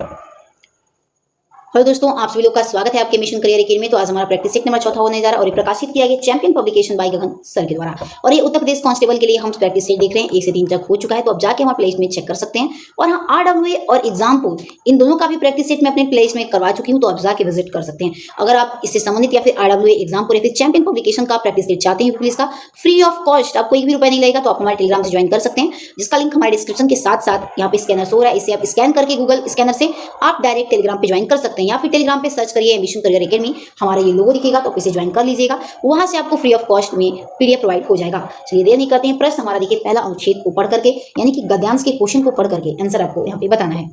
Hello दोस्तों, आप सभी लोग का स्वागत है आपके मिशन करियर अकेडमी में। तो आज हमारा प्रैक्टिस सेट नंबर 4 होने जा रहा है और ये प्रकाशित किया गया चैंपियन पब्लिकेशन बाय गगन सर के द्वारा। और ये उत्तर प्रदेश कांस्टेबल के लिए हम प्रैक्टिस सेट देख रहे हैं। 1 से 3 तक हो चुका है, तो अब जाके हमारे प्लेलिस्ट में चेक कर सकते हैं। और हाँ, आरडब्ल्यूए और एग्जाम्पल इन दोनों का भी प्रैक्टिस सेट मैं अपने प्लेलिस्ट में करवा चुकी हूँ, तो आप जाके विजिट कर सकते हैं। अगर आप इससे संबंधित या फिर आरडब्ल्यूए एग्जाम्पल या फिर चैंपियन पब्लिकेशन का प्रैक्टिस सेट चाहते हैं, प्लीज का फ्री ऑफ कॉस्ट, आपको 1 भी रुपया नहीं लगेगा, तो आप हमारे टेलीग्राम से ज्वाइन कर सकते हैं, जिसका लिंक हमारे डिस्क्रिप्शन के साथ साथ यहाँ पे स्कैनर शो हो रहा है। इसे आप स्कैन करके गूगल स्कैनर से आप डायरेक्ट टेलीग्राम पे ज्वाइन कर सकते हैं, या फिर टेलीग्राम पे सर्च करिए मिशन करियर अकेडमी, हमारा ये लोगो दिखेगा, तो इसे ज्वाइन कर लीजिएगा। वहां से आपको फ्री ऑफ कॉस्ट में पीडीएफ प्रोवाइड हो जाएगा। चलिए देर नहीं करते हैं, प्रश्न हमारा देखिए, पहला अनुच्छेद को पढ़ करके, यानी कि गद्यांश के क्वेश्चन को पढ़ करके आंसर आपको यहाँ पे बताना है।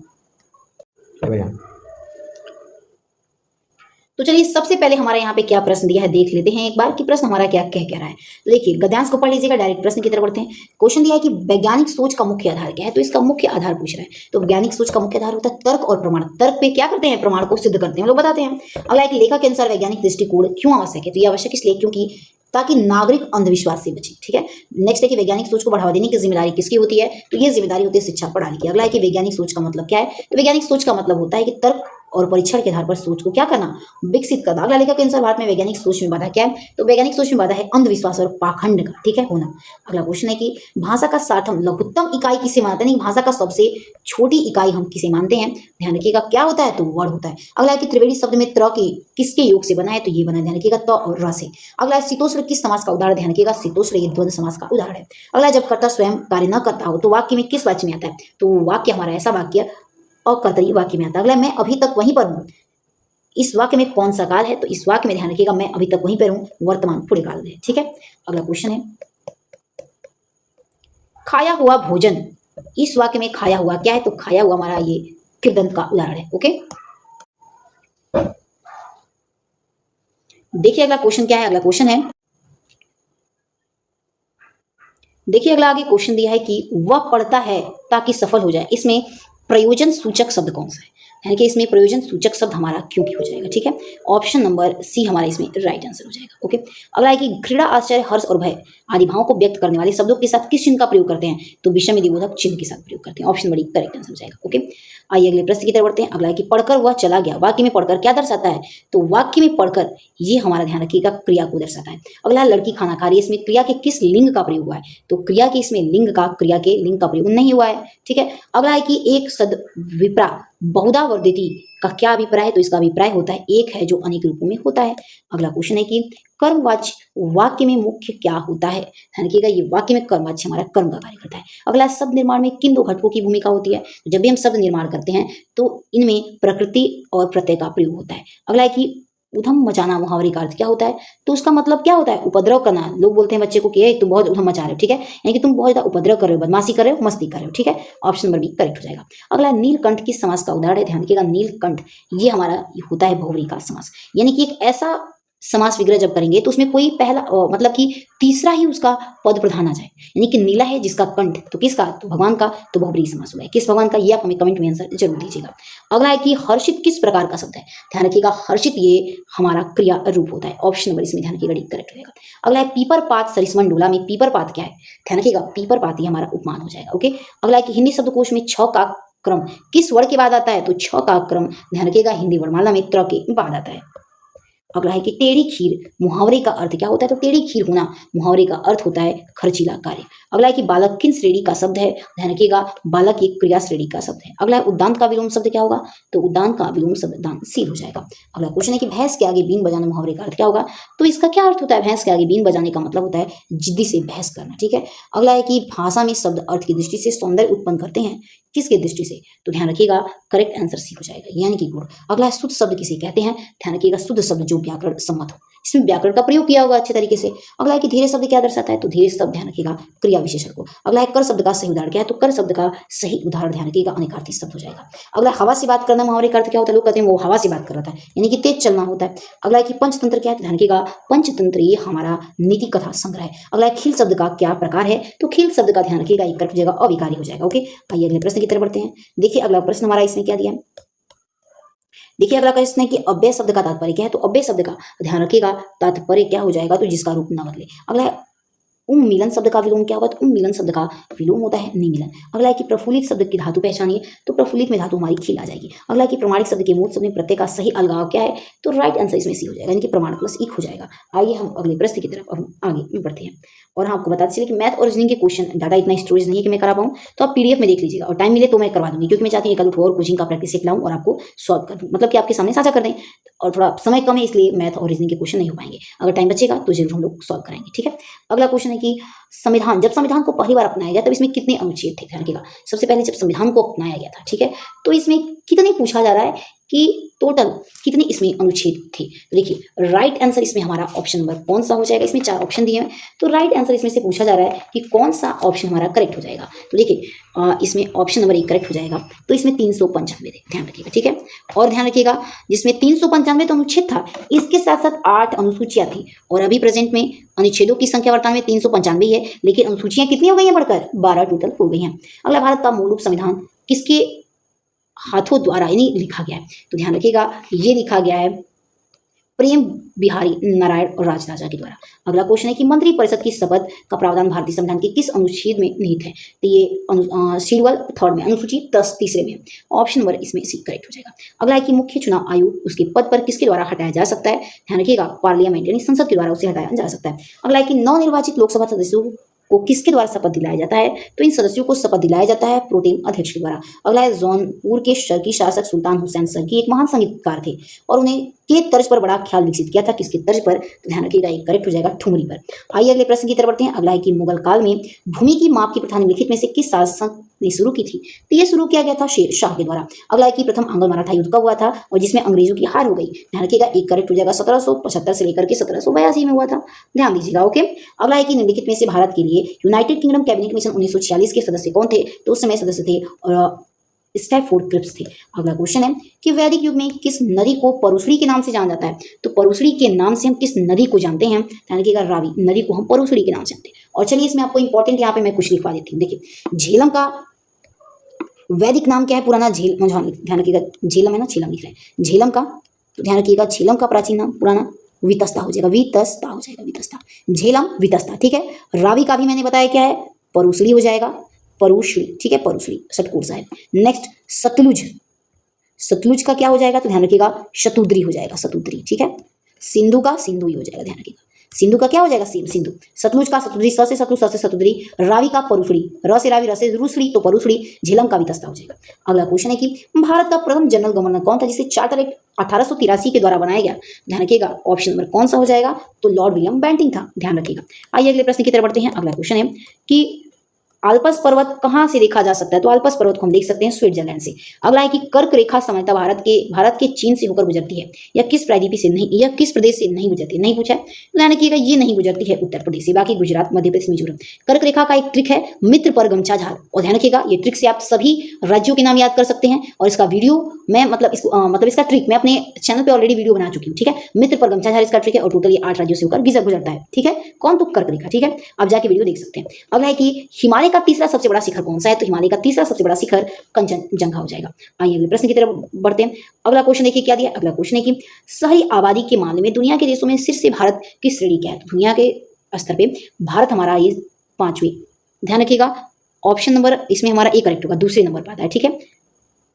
तो चलिए सबसे पहले हमारे यहाँ पे क्या प्रश्न दिया है देख लेते हैं एक बार कि प्रश्न हमारा क्या कह रहा है। तो देखिए गद्यांश को पढ़ लीजिएगा, डायरेक्ट प्रश्न की तरफ बढ़ते हैं। क्वेश्चन दिया है कि वैज्ञानिक सोच का मुख्य आधार क्या है, तो इसका मुख्य आधार पूछ रहा है। तो वैज्ञानिक सोच का मुख्य आधार होता है तर्क और प्रमाण। तर्क पे क्या करते हैं, प्रमाण को सिद्ध करते हैं, हम लोग बताते हैं। अगला एक लेखक के अनुसार वैज्ञानिक दृष्टिकोण क्यों आवश्यक है, तो ये आवश्यक इसलिए क्योंकि ताकि नागरिक अंधविश्वास से बचे। ठीक है, नेक्स्ट है कि वैज्ञानिक सोच को बढ़ावा देने की जिम्मेदारी किसकी होती है, तो ये जिम्मेदारी होती है शिक्षा प्रणाली की। अगला है कि वैज्ञानिक सोच का मतलब क्या है, तो वैज्ञानिक सोच का मतलब होता है कि तर्क और परीक्षण के आधार पर सोच को क्या करना, विकसित करना। अगला लेखक के अनुसार भारत में वैज्ञानिक सोच में बाधा क्या है, तो वैज्ञानिक सोच में बाधा है अंधविश्वास और पाखंड का, ठीक है, होना। अगला क्वेश्चन है कि भाषा का सार्थम लघुत्तम इकाई किसे मानते हैं, भाषा का सबसे छोटी इकाई हम किसे मानते हैं, ध्यान रखिएगा क्या होता है, तो वर्ड होता है। अगला है कि त्रिवेणी शब्द में त्र की किसके योग से बना है, तो ये बना है, ध्यान रखिएगा त और र से। अगला है शीतोष्ण किस समास का उदाहरण, ध्यान रखिएगा शीतोष्ण ये द्वंद्व समास का उदाहरण है। अगला जब कर्ता स्वयं कार्य न करता हो तो वाक्य में किस वाच्य में आता है, तो वाक्य हमारा ऐसा वाक्य अकर्तरी वाक्य में आता है। अगला मैं अभी तक वहीं पर हूँ, इस वाक्य में कौन सा काल है, तो इस वाक्य में ध्यान रखिएगा मैं अभी तक वहीं पर हूँ, वर्तमान पूरे काल में। ठीक है, अगला क्वेश्चन है खाया हुआ भोजन, इस वाक्य में खाया हुआ क्या है, तो खाया हुआ हमारा ये कृदंत का उदाहरण है। ओके, देखिए अगला क्वेश्चन क्या है। अगला क्वेश्चन है, देखिए अगला आगे क्वेश्चन दिया है कि वह पढ़ता है ताकि सफल हो जाए, इसमें प्रयोजन सूचक शब्द कौन सा है, यानी कि इसमें प्रयोजन सूचक शब्द हमारा क्यों की हो जाएगा। ठीक है, ऑप्शन नंबर सी हमारा इसमें राइट आंसर हो जाएगा। ओके, अगला है कि घृणा आश्चर्य हर्ष और भय आदि भावों को व्यक्त करने वाले शब्दों के साथ किस चिन्ह का प्रयोग करते हैं, तो विषम बोधक चिन्ह के साथ प्रयोग करते हैं। ऑप्शन बड़ी करेक्ट आंसर हो जाएगा। ओके, आइए अगले प्रश्न की तरफ बढ़ते हैं। अगला है कि पढ़कर वह चला गया, वाक्य में पढ़कर क्या दर्शाता है, तो वाक्य में पढ़कर ये हमारा ध्यान रखिएगा क्रिया को दर्शाता है। अगला लड़की खाना खा रही है, इसमें क्रिया के किस लिंग का प्रयोग हुआ है, तो क्रिया के इसमें लिंग का, क्रिया के लिंग का प्रयोग नहीं हुआ है। ठीक है, अगला है कि एक सद विप्रा बहुधा वर्धिती का क्या अभिप्राय है, तो इसका अभिप्राय होता है एक है जो अनेक रूपों में होता है। अगला क्वेश्चन है कि कर्मवाच्य वाक्य में मुख्य क्या होता है, ध्यान रखिएगा ये वाक्य में कर्मवाच्य हमारा कर्म का कार्य करता है। अगला शब्द निर्माण में किन दो घटकों की भूमिका होती है, तो जब भी हम शब्द निर्माण करते हैं तो इनमें प्रकृति और प्रत्यय का प्रयोग होता है। अगला है कि उधम मचाना मुहावरे का अर्थ क्या होता है, तो उसका मतलब क्या होता है, उपद्रव करना। लोग बोलते हैं बच्चे को कि तुम बहुत उधम मचा रहे हो, ठीक है, यानी कि तुम बहुत ज्यादा उपद्रव कर रहे हो, बदमाशी कर रहे हो, मस्ती कर रहे हो। ठीक है, ऑप्शन नंबर बी करेक्ट हो जाएगा। अगला नीलकंठ किस समास का उदाहरण है, ध्यान रखिएगा नीलकंठ ये हमारा होता है बहुव्रीहि का समास, यानी कि एक ऐसा समास विग्रह जब करेंगे तो उसमें कोई पहला मतलब कि तीसरा ही उसका पद प्रधान आ जाए, यानी कि नीला है जिसका कंठ, तो किसका, तो भगवान का, तो बहुव्रीहि समास हुआ है। किस भगवान का, ये आप हमें कमेंट में आंसर जरूर दीजिएगा। अगला है कि हर्षित किस प्रकार का शब्द है, ध्यान रखिएगा हर्षित ये हमारा क्रिया रूप होता है। ऑप्शन नंबर इसमें ध्यान रखिएगा करेक्ट रहेगा। अगला है पीपर पात सरिस्वन डोला में पीपर पात क्या है, ध्यान रखिएगा पीपर पात ये हमारा उपमान हो जाएगा। ओके, अगला है कि हिंदी शब्दकोश में छ का क्रम किस वर्ण के बाद आता है, तो छ का क्रम ध्यान रखिएगा हिंदी वर्णमाला में त्र के बाद आता है। अगला है कि टेढ़ी खीर मुहावरे का अर्थ क्या होता है, तो टेढ़ी खीर होना मुहावरे का अर्थ होता है खर्चीला कार्य। अगला है कि बालक किन श्रेणी का शब्द है, ध्यान रखिएगा बालक एक क्रिया श्रेणी का शब्द है। अगला है उद्दांत का विलोम शब्द क्या होगा, तो उद्दांत का विलोम शब्द दानशील हो जाएगा। अगला क्वेश्चन है कि भैंस के आगे बीन बजाना मुहावरे का अर्थ क्या होगा, तो इसका क्या अर्थ होता है, भैंस के आगे बीन बजाने का मतलब होता है जिद्दी से बहस करना। ठीक है, अगला है कि भाषा में शब्द अर्थ की दृष्टि से सौंदर्य उत्पन्न करते हैं, किसके दृष्टि से, तो ध्यान रखिएगा करेक्ट आंसर सी हो जाएगा, यानी कि गुण। अगला है शुद्ध शब्द किसे कहते हैं, ध्यान रखिएगा शुद्ध शब्द जो व्याकरण सम्मत हो, इसमें व्याकरण का प्रयोग किया होगा अच्छे तरीके से। अगला है कि धीरे शब्द क्या दर्शाता है, तो धीरे शब्द ध्यान रखिएगा क्रिया विशेषण को। अगला है कर शब्द का सही उदाहरण क्या है, तो कर शब्द का सही उदाहरण ध्यान रखिएगा अनेकार्थी शब्द हो जाएगा। अगला हवा से बात करना मुहावरे का अर्थ क्या होता है, लोग कहते हैं वो हवा से बात कर रहा था, यानी कि तेज चलना होता है। अगला है कि पंचतंत्र क्या है, ध्यान रखिएगा पंचतंत्र ये हमारा नीति कथा संग्रह है। अगला है खील शब्द का क्या प्रकार है, तो खील शब्द का ध्यान रखिएगा एक जगह अविकारी हो जाएगा। ओके, आइए अगले प्रश्न की तरफ बढ़ते हैं। देखिए अगला प्रश्न हमारा इसमें क्या दिया है, देखिए अगला प्रश्न है कि अव्यय शब्द का तात्पर्य क्या है, तो अव्यय शब्द का ध्यान रखिएगा तात्पर्य क्या हो जाएगा, तो जिसका रूप न बदले। अगला उन्मीलन शब्द का विलोम क्या होगा? तो उन्मीलन शब्द का विलोम होता है निमीलन। अगला है कि प्रफुल्लित शब्द की धातु पहचानिए, तो प्रफुल्लित में धातु हमारी खिल आ जाएगी। अगला है कि प्रमाणिक शब्द के मूल शब्द में प्रत्यय का सही अलगाव क्या है? तो राइट आंसर इसमें सी हो जाएगा, यानी कि प्रमाण प्लस इक हो जाएगा। आइए हम अगले प्रश्न की तरफ अब आगे बढ़ते हैं। और हाँ, आपको बताते चलिए कि मैथ और रीजनिंग के क्वेश्चन डाटा इतना स्टोरेज नहीं है कि मैं करा पाऊँ, तो आप पीडीएफ में देख लीजिएगा और टाइम मिले तो मैं करवा दूंगी, क्योंकि मैं चाहती हूँ एक और कोचिंग का प्रैक्टिस सीख लाऊं और आपको सॉल्व कर दूं, मतलब कि आपके सामने साझा कर दें। और थोड़ा समय कम है इसलिए मैथ और रीजनिंग के क्वेश्चन नहीं हो पाएंगे। अगर टाइम बचेगा तो जरूर हम लोग सॉल्व कराएंगे, ठीक है। अगला क्वेश्चन है कि संविधान, जब संविधान को पहली बार अपनाया गया तब इसमें कितने अनुच्छेद थे? ध्यान रखिएगा, सबसे पहले जब संविधान को अपनाया गया था, ठीक है, तो इसमें कितने पूछा जा रहा है कि टोटल कितने इसमें अनुच्छेद थे? तो देखिए राइट आंसर इसमें हमारा ऑप्शन नंबर कौन सा हो जाएगा? इसमें 4 ऑप्शन दिए हैं, तो राइट आंसर इसमें से पूछा जा रहा है कि कौन सा ऑप्शन हमारा करेक्ट हो जाएगा। तो देखिए इसमें ऑप्शन नंबर 1 करेक्ट हो जाएगा, तो इसमें 395 थे, ध्यान रखिएगा, ठीक है। और ध्यान रखिएगा जिसमें 395 तो अनुच्छेद था, इसके साथ साथ 8 अनुसूचियां थी, और अभी प्रेजेंट में अनुच्छेदों की संख्या वर्तमान में 395 है, लेकिन अनुसूचियां कितनी हो गई हैं बढ़कर? 12 टोटल हो गई हैं। अगला, भारत का मूल रूप संविधान किसके हाथों द्वारा यानी लिखा गया है? तो ध्यान रखिएगा ये लिखा गया है प्रेम बिहारी नारायण और राजराजा के द्वारा। अगला क्वेश्चन है कि मंत्री परिषद की शपथ का प्रावधान भारतीय संविधान के किस अनुच्छेद में निहित है? तो ये शेड्यूल 3 में, अनुसूची 10 तीसरे में। ऑप्शन नंबर इसमें सी करेक्ट हो जाएगा। अगला है कि मुख्य चुनाव आयोग उसके पद पर किसके द्वारा हटाया जा सकता है? ध्यान रखिएगा पार्लियामेंट यानी संसद के द्वारा उसे हटाया जा सकता है। अगला है कि नवनिर्वाचित लोकसभा सदस्यों को किसके द्वारा शपथ दिलाया जाता है? तो इन सदस्यों को शपथ दिलाया जाता है प्रोटेम अध्यक्ष के द्वारा। अगला है जौनपुर के शर्की शासक सुल्तान हुसैन शर्की एक महान संगीतकार थे और उन्हें के तर्ज पर बड़ा ख्याल विकसित किया था, किसके तर्ज पर? तो ध्यान रखिएगा एक करेक्ट हो जाएगा ठुमरी पर। आइए अगले प्रश्न की तरफ बढ़ते हैं। अगला है कि मुगल काल में भूमि की माप की प्रथा निम्नलिखित में से किस शासक ने शुरू की थी? तो ये शुरू किया गया था शेर शाह के द्वारा। अगला है कि प्रथम आंग्ल मराठा युद्ध कब हुआ था और जिसमें अंग्रेजों की हार हो गई? ध्यान रखिएगा एक करेक्ट हो जाएगा 1775 से लेकर के 1782 में हुआ था, ध्यान दीजिएगा, ओके। अगला है कि निम्नलिखित में से भारत के लिए यूनाइटेड किंगडम कैबिनेट मिशन 1946 के सदस्य कौन थे? तो उस समय सदस्य थे और स्टैफोर्ड क्रिप्स थे। अगला क्वेश्चन है कि वैदिक युग में किस नदी को परुश्री के नाम से जाना जाता है? तो परुश्री के नाम से हम किस नदी को जानते हैं? ध्यान रखिएगा रावी नदी को हम परुश्री के नाम से जानते हैं। और चलिए इसमें आपको इंपॉर्टेंट यहाँ पे मैं कुछ लिखवा देती हूँ। देखिए झेलम का वैदिक नाम क्या है? पुराना झेल, ध्यान रखिएगा झेलम है ना, झेलम लिख रहे हैं झेलम का, तो ध्यान रखिएगा झेलम का प्राचीन नाम पुराना वितस्ता हो जाएगा, वितस्ता हो जाएगा, वितस्ता, झेलम वितस्ता, ठीक है। रावी का भी मैंने बताया क्या है? परुश्री हो जाएगा, परुश्री, ठीक है, परुश्री सटकोर साहिब। नेक्स्ट सतलुज, सतलुज का क्या हो जाएगा? तो ध्यान रखिएगा शतुद्री हो जाएगा, शतुद्री, ठीक है। सिंधु का सिंधु ही हो जाएगा, ध्यान रखिएगा सिंधु का क्या हो जाएगा? सिंधु। सतलुज का सतुद्री, स से सतलुज, स से सतुद्री। रावी का परुश्री, र से रावी, र से रुश्री, तो परुश्री। झेलम का वितस्ता हो जाएगा। अगला क्वेश्चन है कि भारत का प्रथम जनरल गवर्नर कौन था जिसे चार्टर एक्ट 1883 के द्वारा बनाया गया? ध्यान रखिएगा ऑप्शन नंबर कौन सा हो जाएगा? तो लॉर्ड विलियम बेंटिंग था, ध्यान रखिएगा। आइए अगले प्रश्न की तरफ बढ़ते हैं। अगला क्वेश्चन है कि आल्पस पर्वत कहाँ से देखा जा सकता है? तो आल्पस पर्वत को हम देख सकते हैं स्विट्जरलैंड से। अगला है कि कर्क रेखा सामान्यतः भारत के चीन से होकर गुजरती है, या किस प्रायद्वीप से नहीं, या किस प्रदेश से नहीं गुजरती? नहीं पूछा है, तो ध्यान रखिएगा ये नहीं गुजरती है उत्तर प्रदेश से, बाकी गुजरात, मध्य प्रदेश, मिजोरम। कर्क रेखा का एक ट्रिक है मित्र पर गमछा झाड़, और ध्यान रखिएगा ये ट्रिक से आप सभी राज्यों के नाम याद कर सकते हैं, और इसका वीडियो मैं इसका ट्रिक मैं अपने चैनल पे ऑलरेडी वीडियो बना चुकी हूँ, ठीक है। मित्र पर गमछा झाड़ इसका ट्रिक है, और टोटल ये 8 राज्यों से होकर गुजरता है, ठीक है। कौन? तो कर्क रेखा, ठीक है। आप जाके वीडियो देख सकते हैं। अगला है कि हिमालय का तीसरा सबसे बड़ा शिखर कौन सा है? तो हिमालय का तीसरा सबसे बड़ा शिखर कंचनजंगा हो जाएगा। आइए अगले प्रश्न की तरफ बढ़ते हैं। अगला क्वेश्चन देखिए क्या दिया। अगला क्वेश्चन है कि शहरी आबादी के मामले में दुनिया के देशों में शीर्ष से भारत की श्रेणी क्या है? तो दुनिया के स्तर पे भारत हमारा ये 5वें, ध्यान रखिएगा ऑप्शन नंबर इसमें हमारा एक करेक्ट होगा, दूसरे नंबर पर आता है, ठीक है।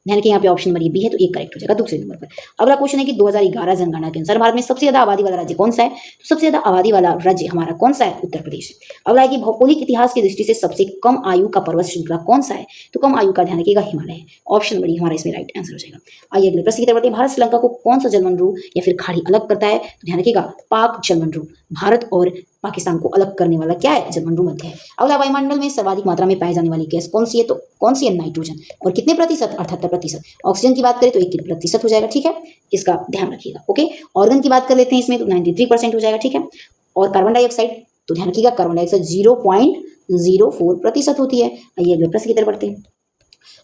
ध्यान रखिए यहाँ पे ऑप्शन नंबर ये बी है, तो एक करेक्ट हो जाएगा दूसरे नंबर पर। अगला क्वेश्चन है कि 2011 जनगणना के अनुसार भारत में सबसे ज्यादा आबादी वाला राज्य कौन सा है? तो सबसे ज्यादा आबादी वाला राज्य हमारा कौन सा है? उत्तर प्रदेश। अगला है कि भौगोलिक इतिहास की दृष्टि से सबसे कम आयु का पर्वत श्रृंखला कौन सा है? तो कम आयु का ध्यान रखिएगा हिमालय है। ऑप्शन नंबर हमारा इसमें राइट आंसर हो जाएगा। आइए अगले प्रश्न की तरफ बढ़ते हैं। भारत श्रीलंका को कौन सा जलमंडल या फिर खाड़ी अलग करता है? तो ध्यान रखिएगा पाक जलमंडल, भारत और पाकिस्तान को अलग करने वाला क्या है? जलमंडल मध्य है। अगला वायुमंडल में सर्वाधिक मात्रा में पाई जाने वाली गैस कौन सी है? तो कौन सी है? नाइट्रोजन। और कितने प्रतिशत? 78%। ऑक्सीजन की बात करें तो 21% हो जाएगा, ठीक है, इसका ध्यान रखिएगा, ओके। ऑर्गन की बात कर लेते हैं इसमें, तो 93% हो जाएगा, ठीक है। और कार्बन डाइऑक्साइड, तो ध्यान रखिएगा कार्बन डाइऑक्साइड 0.04% होती है। आइए अगले प्रश्न की तरफ बढ़ते हैं।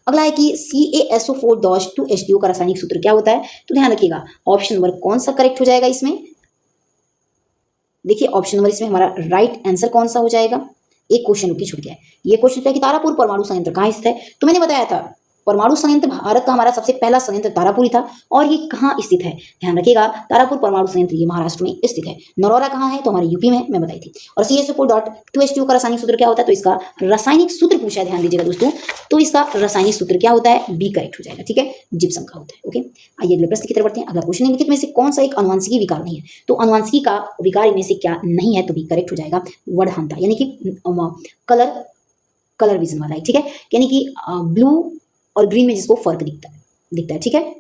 अगला है कि CaSO4-2H2O का रासायनिक सूत्र क्या होता है? तो ध्यान रखिएगा ऑप्शन नंबर कौन सा करेक्ट हो जाएगा इसमें? देखिए ऑप्शन नंबर इसमें हमारा राइट आंसर कौन सा हो जाएगा? एक क्वेश्चन रुकी छूट गया है। ये क्वेश्चन है कि तारापुर परमाणु संयंत्र कहाँ स्थित है? तो मैंने बताया था परमाणु संयंत्र भारत का हमारा सबसे पहला संयंत्र तारापुर ही था। और ये कहाँ स्थित है, ध्यान रखिएगा, तारापुर परमाणु संयंत्र ये महाराष्ट्र में स्थित है। नरौरा कहाँ है, तो हमारे यूपी में, मैं बताई थी। और CH4.2H2 का रासायनिक सूत्र क्या होता है, तो इसका रासायनिक सूत्र पूछा है, ध्यान दीजिएगा दोस्तों, तो इसका रासायनिक सूत्र क्या होता है, बी करेक्ट हो जाएगा, ठीक है, जिप्सम का होता है। ओके, आइए अगले प्रश्न की तरफ बढ़ते हैं। अगला क्वेश्चन, निम्नलिखित में से कौन सा एक अनुवांशिकी विकार नहीं है, तो अनुवांशिकी का विकार इनमें से क्या नहीं है, तो बी करेक्ट हो जाएगा, वर्धनता, यानी कि कलर विजन वाला है, ठीक है, यानी कि ब्लू और ग्रीन में जिसको फर्क दिखता है, ठीक है।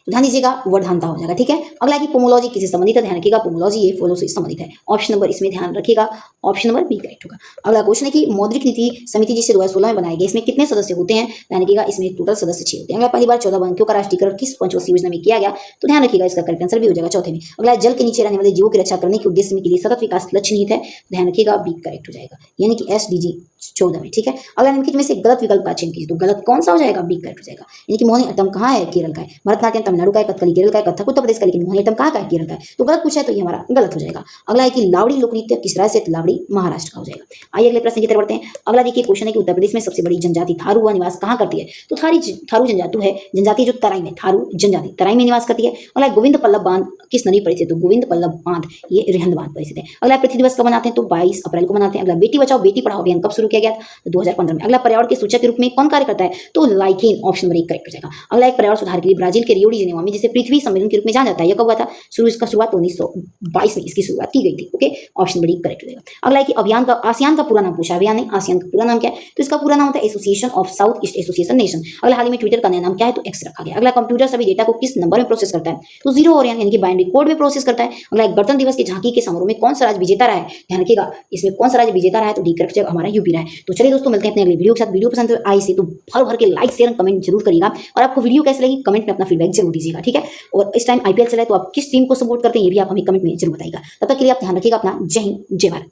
ध्यान दीजिएगा, वर्धनता हो जाएगा, ठीक है। अगला है कि पोमोलॉजी किससे संबंधित है, ध्यान रखिएगा, पोमोलॉजी ये फलों से संबंधित है। ऑप्शन नंबर इसमें ध्यान रखिएगा, ऑप्शन नंबर बी करेक्ट होगा। अगला क्वेश्चन है कि मौद्रिक नीति समिति जिसे 2016 में बनाई गई, इसमें कितने सदस्य होते हैं, ध्यान रखिएगा, इसमें टोटल सदस्य 6 होते हैं। अगला पहली बार 14 बैंकों का राष्ट्रीयकरण किस पंचवर्षीय योजना में किया गया, तो ध्यान रखिएगा, इसका करेक्ट आंसर भी हो जाएगा चौथे में। अगला जल के नीचे रहने वाले जीवों की रक्षा करने के उद्देश्य में के लिए सतत विकास लक्ष्य निहित है, ध्यान रखिएगा, बी करेक्ट हो जाएगा, यानी कि SDG 14 में, ठीक है। अगला निम्नलिखित में से गलत विकल्प का चयन कीजिए, तो गलत कौन सा हो जाएगा, बी करेक्ट हो जाएगा, यानी कि मोहिनीअट्टम कहाँ है, केरल का है। भरतनाट्यम तमिलनाडु का है, कथकली केरल का है, कथक उत्तर प्रदेश का, लेकिन मोहिनीअट्टम कहाँ का है, केरल का है, तो गलत पूछा है, तो ये हमारा गलत हो जाएगा। अगला है कि लावड़ी लोक नृत्य किस राज्य से, लावड़ी महाराष्ट्र का हो जाएगा। आइए अगले प्रश्न की तरफ बढ़ते हैं। अगला देखिए क्वेश्चन है कि उत्तर प्रदेश में सबसे बड़ी जनजाति थारू व निवास कहाँ करती है, तो थारू जनजाति जो तराई में, थारू जनजाति तराई में निवास करती है। अगला गोविंद पल्लभ बांध किस नदी पर स्थित है, तो गोविंद पल्लभ बांध ये रिहंद बांध पर स्थित है। अगला पृथ्वी दिवस कब मनाते हैं, तो 22 अप्रैल को मनाते हैं। अगला बेटी बचाओ बेटी पढ़ाओ अभियान कब शुरू किया गया, तो 2015 में। अगला पर्यावरण के सूचक के रूप में कौन कार्य करता है, तो लाइकेन, ऑप्शन नंबर 1 करेक्ट हो जाएगा। अगला एक पर्यावरण सुधार के लिए ब्राजील के रियो डी जेनेवा में जिसे पृथ्वी सम्मेलन के रूप में जाना जाता है, यह कब हुआ था, इसका शुरुआत 1922 में इसकी शुरुआत की गई थी। ओके, ऑप्शन नंबर 1 करेक्ट हो जाएगा। अगला है कि अभियान का आसियान का पूरा नाम पूछा, अभियान नहीं, आसियान का पूरा नाम क्या है, तो इसका पूरा नाम होता है association of south east association nation. अगला हाल ही में ट्विटर का नया नाम क्या है, तो एक्स रखा गया। अगला कंप्यूटर सभी डेटा को किस नंबर में प्रोसेस करता है, तो 0 और यानी कि बाइनरी कोड में प्रोसेस करता है। अगला एक गणतंत्र दिवस की झांकी के समारोह में कौन सा राज्य विजेता रहा है, ध्यान रखिएगा, इसमें कौन सा राज्य विजेता रहा है, तो डी करेक्ट हमारा यूपी रहा है। तो चलिए दोस्तों, मिलते हैं अपने अगले वीडियो के साथ। वीडियो पसंद आई से तो भर के लाइक शेयर कमेंट जरूर करिएगा, और आपको वीडियो कैसे लगी कमेंट में अपना फीडबैक जरूर दीजिएगा, ठीक है। और इस टाइम IPL चला है, तो आप किस टीम को सपोर्ट करते हैं ये भी आप हमें कमेंट में जरूर बताइएगा। तब तक के लिए आप ध्यान रखिएगा अपना। जय हिंद, जय भारत।